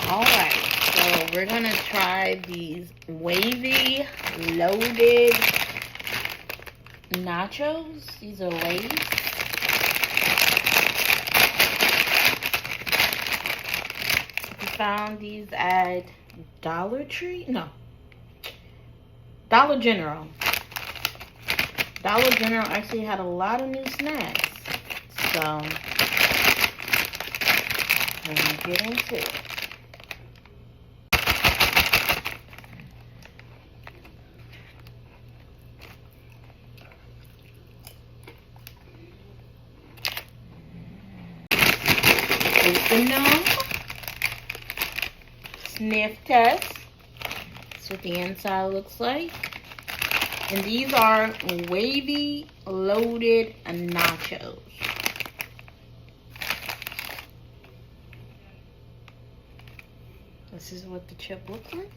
Alright, so we're gonna try these wavy, loaded nachos. These are Lay's. We found these at Dollar Tree? No. Dollar General. Dollar General actually had a lot of new snacks. So, let me get into it. Open them. Sniff test. That's what the inside looks like. And these are wavy loaded nachos. This is what the chip looks like.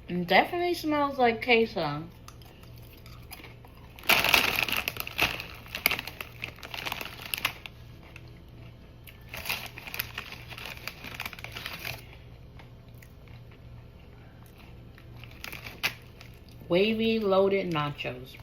It definitely smells like queso. Wavy loaded nachos.